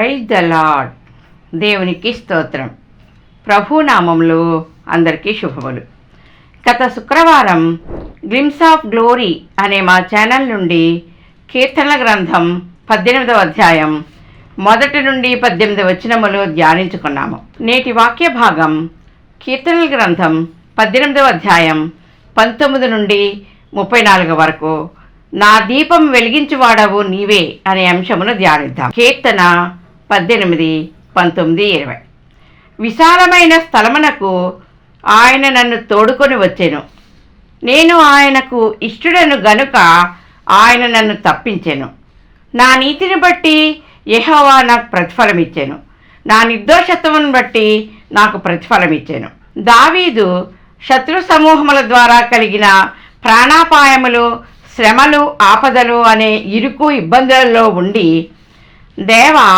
Praise the lord. దేవునికి స్తోత్రం. ప్రభునామంలో అందరికీ శుభములు. గత శుక్రవారం గ్లిమ్స్ ఆఫ్ గ్లోరీ అనే మా ఛానల్ నుండి కీర్తనల గ్రంథం 18వ అధ్యాయం 1 నుండి 18 వచనములు ధ్యానించుకున్నాము. నేటి వాక్య భాగం కీర్తనల గ్రంథం 18వ అధ్యాయం 19 నుండి 34 వరకు నా దీపం వెలిగించువాడవు నీవే అనే అంశమును ధ్యానిద్దాం. కీర్తన 18, 19, 20. విశాలమైన స్థలమునకు ఆయన నన్ను తోడుకొని వచ్చెను. నేను ఆయనకు ఇష్టడను గనుక ఆయన నన్ను తప్పించెను. నా నీతిని బట్టి యెహోవా నాకు ప్రతిఫలమిచ్చెను. నా నిర్దోషత్వమును బట్టి నాకు ప్రతిఫలమిచ్చెను. దావీదు శత్రు సమూహముల ద్వారా కలిగిన ప్రాణాపాయములు, శ్రమలు, ఆపదలు అనే ఇరుకు ఇబ్బందులలో ఉండి, దేవా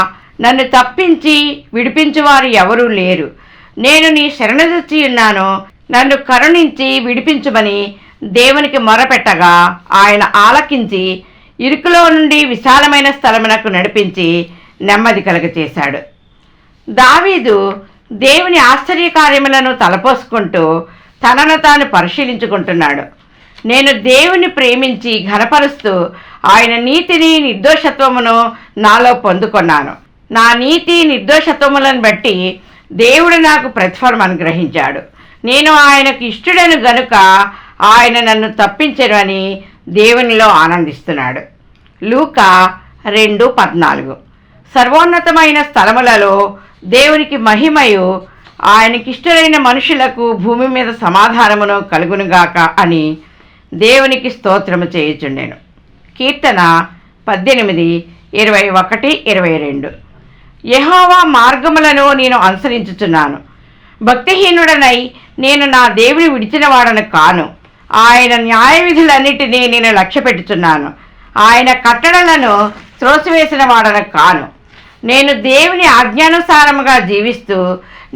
నన్ను తప్పించి విడిపించువారు ఎవరూ లేరు, నేను నీ శరణుజొచ్చి ఉన్నాను, నన్ను కరుణించి విడిపించుమని దేవునికి మొరపెట్టగా ఆయన ఆలకించి ఇరుకులో నుండి విశాలమైన స్థలమునకు నడిపించి నెమ్మది కలుగచేశాడు. దావీదు దేవుని ఆశ్చర్యకార్యములను తలపోసుకుంటూ తనను తాను పరిశీలించుకుంటున్నాడు. నేను దేవుని ప్రేమించి ఘనపరుస్తూ ఆయన నీతిని, నిర్దోషత్వమును నాలో పొందుకున్నాను. నా నీతి, నిర్దోషత్వములను బట్టి దేవుడు నాకు ప్రతిఫలం అనుగ్రహించాడు. నేను ఆయనకు ఇష్టడను గనుక ఆయన నన్ను తప్పించెను అని దేవునిలో ఆనందిస్తున్నాడు. లూకా 2:14. సర్వోన్నతమైన స్థలములలో దేవునికి మహిమయు, ఆయనకిష్టమైన మనుషులకు భూమి మీద సమాధానమును కలుగునుగాక అని దేవునికి స్తోత్రము చేయుచుండెను. కీర్తన 18, 21, 22. యెహోవా మార్గములను నేను అనుసరించుచున్నాను. భక్తిహీనుడనై నేను నా దేవుని విడిచిన వాడను కాను. ఆయన న్యాయవిధులన్నిటినీ నేను లక్ష్యపెట్టుచున్నాను. ఆయన కట్టడలను త్రోసివేసిన వాడను కాను. నేను దేవుని ఆజ్ఞానుసారముగా జీవిస్తూ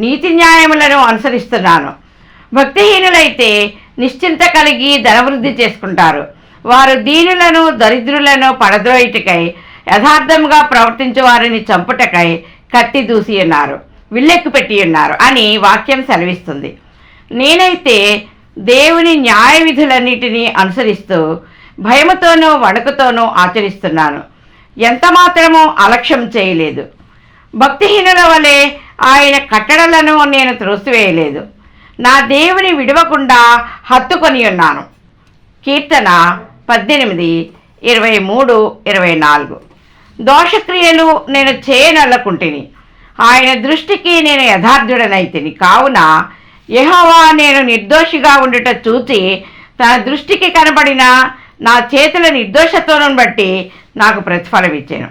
నీతి న్యాయములను అనుసరిస్తున్నాను. భక్తిహీనులైతే నిశ్చింత కలిగి ధనవృద్ధి చేసుకుంటారు. వారు దీనులను, దరిద్రులను పడద్రోయుటకై, యథార్థంగా ప్రవర్తించే వారిని చంపుటకై కత్తి దూసి ఉన్నారు, విల్లెక్కు పెట్టి ఉన్నారు అని వాక్యం సెలవిస్తుంది. నేనైతే దేవుని న్యాయ విధులన్నిటినీ అనుసరిస్తూ భయముతోనూ వణుకుతోనూ ఆచరిస్తున్నాను. ఎంత మాత్రమూ అలక్ష్యం చేయలేదు. భక్తిహీనుల వలె ఆయన కట్టడలను నేను త్రోసివేయలేదు. నా దేవుని విడవకుండా హత్తుకొని ఉన్నాను. కీర్తన 18, 23, 24. దోషక్రియలు నేను చేయనల్లకుంటిని, ఆయన దృష్టికి నేను యథార్థుడనైతిని. కావున యెహోవా నేను నిర్దోషిగా ఉండుట చూచి తన దృష్టికి కనబడిన నా చేతుల నిర్దోషత్వం బట్టి నాకు ప్రతిఫలం ఇచ్చాను.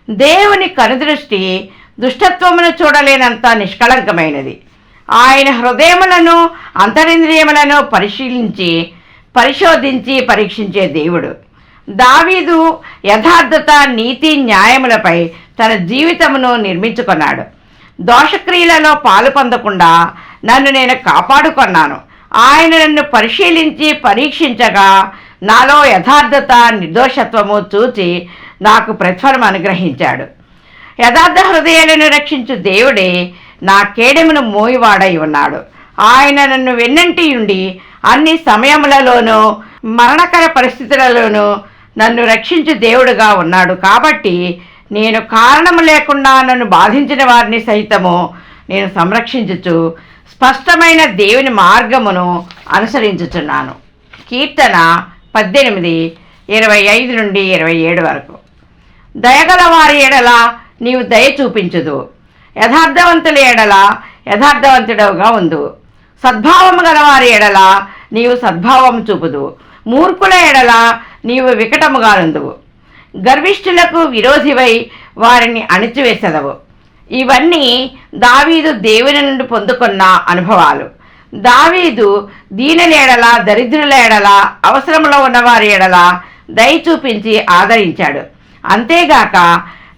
దేవుని కనుదృష్టి దుష్టత్వమును చూడలేనంత నిష్కళంకమైనది. ఆయన హృదయములను, అంతరింద్రియములను పరిశోధించి పరీక్షించే దేవుడు. దావీదు యథార్థత, నీతి, న్యాయములపై తన జీవితమును నిర్మించుకున్నాడు. దోషక్రియలలో పాలు పొందకుండా నన్ను నేను కాపాడుకున్నాను. ఆయన నన్ను పరిశీలించి పరీక్షించగా నాలో యథార్థత, నిర్దోషత్వము చూచి నాకు ప్రతిఫలం అనుగ్రహించాడు. యథార్థ హృదయాలను రక్షించు దేవుడే నా కేడెమును మోయివాడై ఉన్నాడు. ఆయన నన్ను వెన్నంటి ఉండి అన్ని సమయములలోనూ, మరణకర పరిస్థితులలోనూ నన్ను రక్షించు దేవుడుగా ఉన్నాడు. కాబట్టి నేను కారణము లేకుండా నన్ను బాధించిన వారిని సైతము నేను సంరక్షించుచు స్పష్టమైన దేవుని మార్గమును అనుసరించుచున్నాను. కీర్తన 18, 25 నుండి 27 వరకు. దయగల వారి ఎడల నీవు దయ చూపించుదు, యథార్థవంతుల ఎడల యథార్థవంతుడవుగా ఉండు. సద్భావము గలవారి ఎడల నీవు సద్భావం చూపుదు, మూర్ఖుల ఎడల నీవు వికటముగా నుందువు. గర్విష్ఠులకు విరోధివై వారిని అణిచివేసెదవు. ఇవన్నీ దావీదు దేవుని నుండి పొందుకున్న అనుభవాలు. దావీదు దీనుల ఎడల, దరిద్రుల ఎడల, అవసరంలో ఉన్నవారి ఎడల దయ చూపించి ఆదరించాడు. అంతేగాక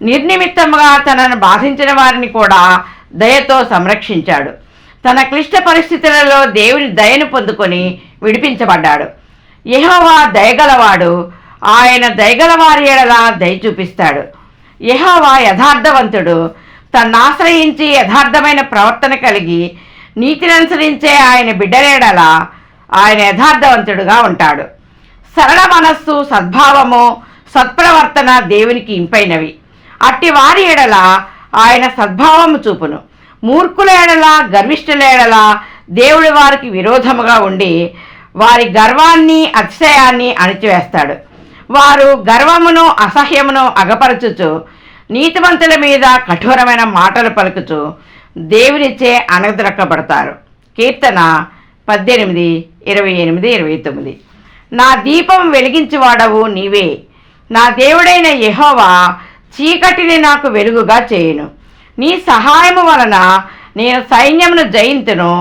నిర్నిమిత్తముగా తనను బాధించిన వారిని కూడా దయతో సంరక్షించాడు. తన క్లిష్ట పరిస్థితులలో దేవుని దయను పొందుకొని విడిపించబడ్డాడు. యెహోవా దయగలవాడు, ఆయన దయగలవారి ఎడల దయ చూపిస్తాడు. యెహోవా యథార్థవంతుడు. తన్ను ఆశ్రయించి యథార్థమైన ప్రవర్తన కలిగి నీతిని అనుసరించే ఆయన బిడ్డలేడల ఆయన యథార్థవంతుడుగా ఉంటాడు. సరళ మనస్సు, సద్భావము, సత్ప్రవర్తన దేవునికి ఇంపైనవి. అట్టి వారి ఎడల ఆయన సద్భావము చూపును. మూర్ఖుల ఎడల, గర్విష్ఠుల ఎడల దేవుడి వారికి విరోధముగా ఉండి వారి గర్వాన్ని, అతిశయాన్ని అణిచివేస్తాడు. వారు గర్వమును, అసహ్యమును అగపరచుచు నీతిమంతుల మీద కఠోరమైన మాటలు పలుకుచు దేవునిచే అణగద్రక్కబడతారు. కీర్తన 18, 28, 29. నా దీపం వెలిగించువాడవు నీవే. నా దేవుడైన యెహోవా చీకటిని నాకు వెలుగుగా చేయును. నీ సహాయము వలన నేను సైన్యమును జయింతును.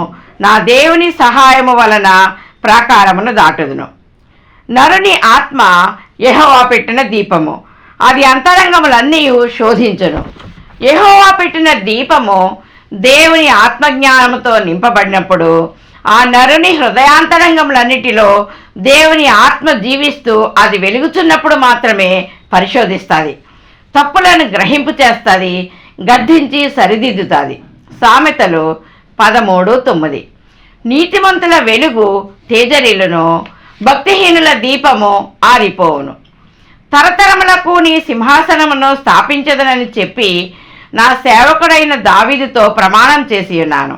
నా దేవుని సహాయము వలన ప్రాకారమును దాటుదును. నరుని ఆత్మ యెహోవా పెట్టిన దీపము, అది అంతరంగములన్నీ శోధించును. యెహోవా పెట్టిన దీపము దేవుని ఆత్మజ్ఞానముతో నింపబడినప్పుడు ఆ నరుని హృదయాంతరంగములన్నిటిలో దేవుని ఆత్మ జీవిస్తూ అది వెలుగుచున్నప్పుడు మాత్రమే పరిశోధిస్తుంది, తప్పులను గ్రహింపు చేస్తుంది, గద్దించి సరిదిద్దుతుంది. సామెతలు 13:9. నీతిమంతుల వెలుగు తేజరిల్లును, భక్తిహీనుల దీపము ఆరిపోవును. తరతరములకు నీ సింహాసనమును స్థాపించదనని చెప్పి నా సేవకుడైన దావీదుతో ప్రమాణం చేసి ఉన్నాను.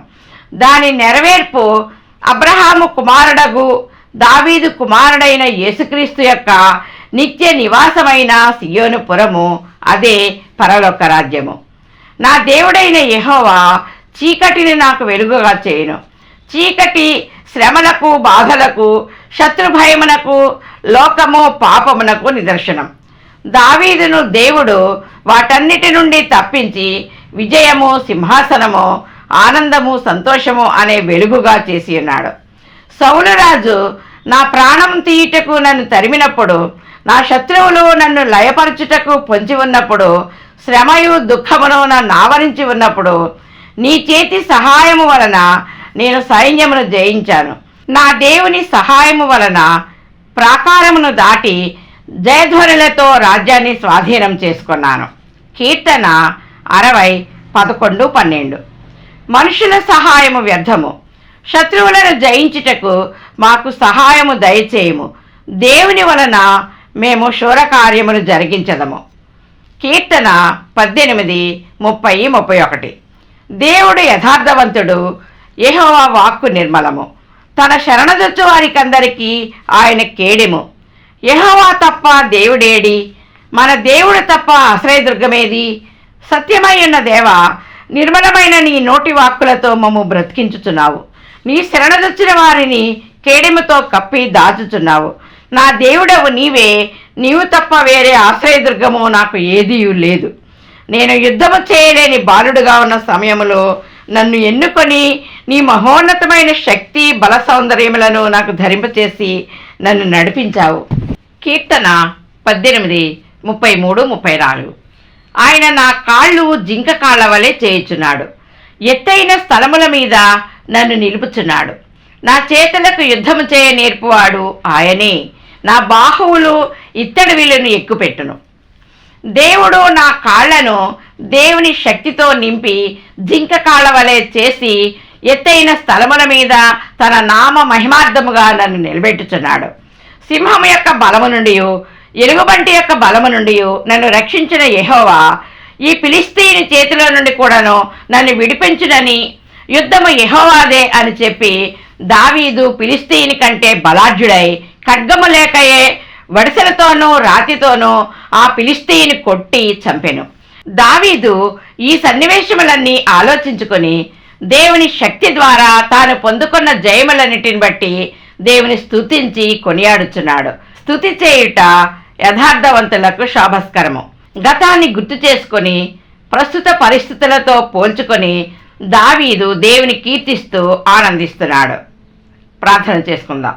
దాని నెరవేర్పు అబ్రహాము కుమారుడగు దావీదు కుమారుడైన యేసుక్రీస్తు యొక్క నిత్య నివాసమైన సియోను పురము, అదే పరలోక రాజ్యము. నా దేవుడైన యెహోవా చీకటిని నాకు వెలుగుగా చేయును. చీకటి శ్రమలకు, బాధలకు, శత్రుభయమునకు, లోకము, పాపమునకు నిదర్శనం. దావీదును దేవుడు వాటన్నిటి నుండి తప్పించి విజయము, సింహాసనము, ఆనందము, సంతోషము అనే వెలుగుగా చేసి ఉన్నాడు. సౌలు రాజు నా ప్రాణం తీయుటకు నన్ను తరిమినప్పుడు, నా శత్రువులు నన్ను లయపరచుటకు పొంచి ఉన్నప్పుడు, శ్రమయు దుఃఖమును నన్ను ఆవరించి ఉన్నప్పుడు నీ చేతి సహాయము వలన నేను సైన్యమును జయించాను. నా దేవుని సహాయము వలన ప్రాకారమును దాటి జయధ్వనులతో రాజ్యాన్ని స్వాధీనం చేసుకున్నాను. కీర్తన 60, 11, 12. మనుషుల సహాయము వ్యర్థము. శత్రువులను జయించుటకు మాకు సహాయము దయచేయము. దేవుని వలన మేము శూరకార్యములు జరిగించదము. కీర్తన 18, 30, 31. దేవుడు యథార్థవంతుడు, యెహోవా వాక్కు నిర్మలము. తన శరణదొచ్చు వారికందరికీ ఆయన కేడెము. యెహోవా తప్ప దేవుడేడి? మన దేవుడు తప్ప ఆశ్రయదుర్గమేది? సత్యమై ఉన్న దేవా, నిర్మలమైన నీ నోటి వాక్కులతో మమ్ము బ్రతికించుచున్నావు. నీ శరణదొచ్చిన వారిని కేడెముతో కప్పి దాచుచున్నావు. నా దేవుడవు నీవే, నీవు తప్ప వేరే ఆశ్రయదుర్గము నాకు ఏదీయూ లేదు. నేను యుద్ధము చేయలేని బాలుడుగా ఉన్న సమయంలో నన్ను ఎన్నుకొని నీ మహోన్నతమైన శక్తి, బల, సౌందర్యములను నాకు ధరింపచేసి నన్ను నడిపించావు. కీర్తన 18, 33, 34. ఆయన నా కాళ్ళు జింక కాళ్ళ వలె చేయుచున్నాడు. ఎత్తైన స్థలముల మీద నన్ను నిలుపుచున్నాడు. నా చేతులకు యుద్ధము చేయ నేర్పువాడు ఆయనే. నా బాహువులు ఇత్తడి విల్లును ఎక్కుపెట్టును. దేవుడు నా కాళ్లను దేవుని శక్తితో నింపి జింక కాళ్ళ వలె చేసి ఎత్తైన స్థలముల మీద తన నామ మహిమార్థముగా నన్ను నిలబెట్టుచున్నాడు. సింహము యొక్క బలము నుండి, ఎలుగుబంటి యొక్క బలము నుండి నన్ను రక్షించిన యెహోవా ఈ ఫిలిష్తీయుని చేతిలో నుండి కూడాను నన్ను విడిపించునని, యుద్ధము యెహోవాదే అని చెప్పి దావీదు ఫిలిష్తీయుని కంటే బలాఢ్యుడై ఖడ్గము లేకయే వడిసెలతోనూ రాతితోనూ ఆ ఫిలిష్తీయుని కొట్టి చంపెను. దావీదు ఈ సన్నివేశములన్నీ ఆలోచించుకొని దేవుని శక్తి ద్వారా తాను పొందుకున్న జయములన్నిటిని బట్టి దేవుని స్తుతించి కొనియాడుచున్నాడు. స్తుతి చేయుట యథార్థవంతులకు శోభస్కరము. గతాన్ని గుర్తు చేసుకొని ప్రస్తుత పరిస్థితులతో పోల్చుకొని దావీదు దేవుని కీర్తిస్తూ ఆనందిస్తున్నాడు. ప్రార్థన చేసుకుందాం.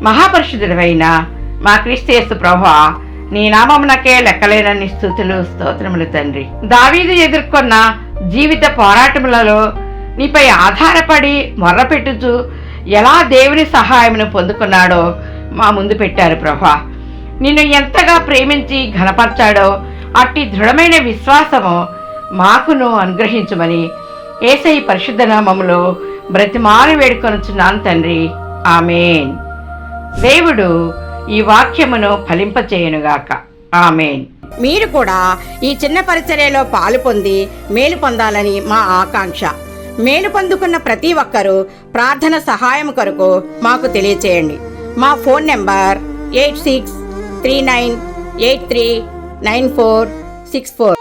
మహాపరిశుద్ధుడైన మా క్రీస్తు యేసు ప్రభువా, నీ నామమునకే లెక్కలేనన్ని స్తుతులు, స్తోత్రములు తండ్రి. దావీదు ఎదుర్కొన్న జీవిత పోరాటములలో నీపై ఆధారపడి మొర్రపెట్టుచు ఎలా దేవుని సహాయమును పొందుకున్నాడో మా ముందు పెట్టారు ప్రభువా. నిన్ను ఎంతగా ప్రేమించి ఘనపరచాడో అట్టి దృఢమైన విశ్వాసము మాకును అనుగ్రహించమని యేసయ్య పరిశుద్ధ నామములో బ్రతిమాలి వేడుకొనుచున్నాను తండ్రి. ఆమేన్. దేవుడు ఈ వాక్యమును ఫలింపచేయునుగాక. ఆమేన్. మీరు కూడా ఈ చిన్న పరిచర్యలో పాలు పొంది మేలు పొందాలని మా ఆకాంక్ష. మేలు పొందుకున్న ప్రతి ఒక్కరూ ప్రార్థన సహాయం కొరకు మాకు తెలియచేయండి. మా ఫోన్ నెంబర్ 8639839464.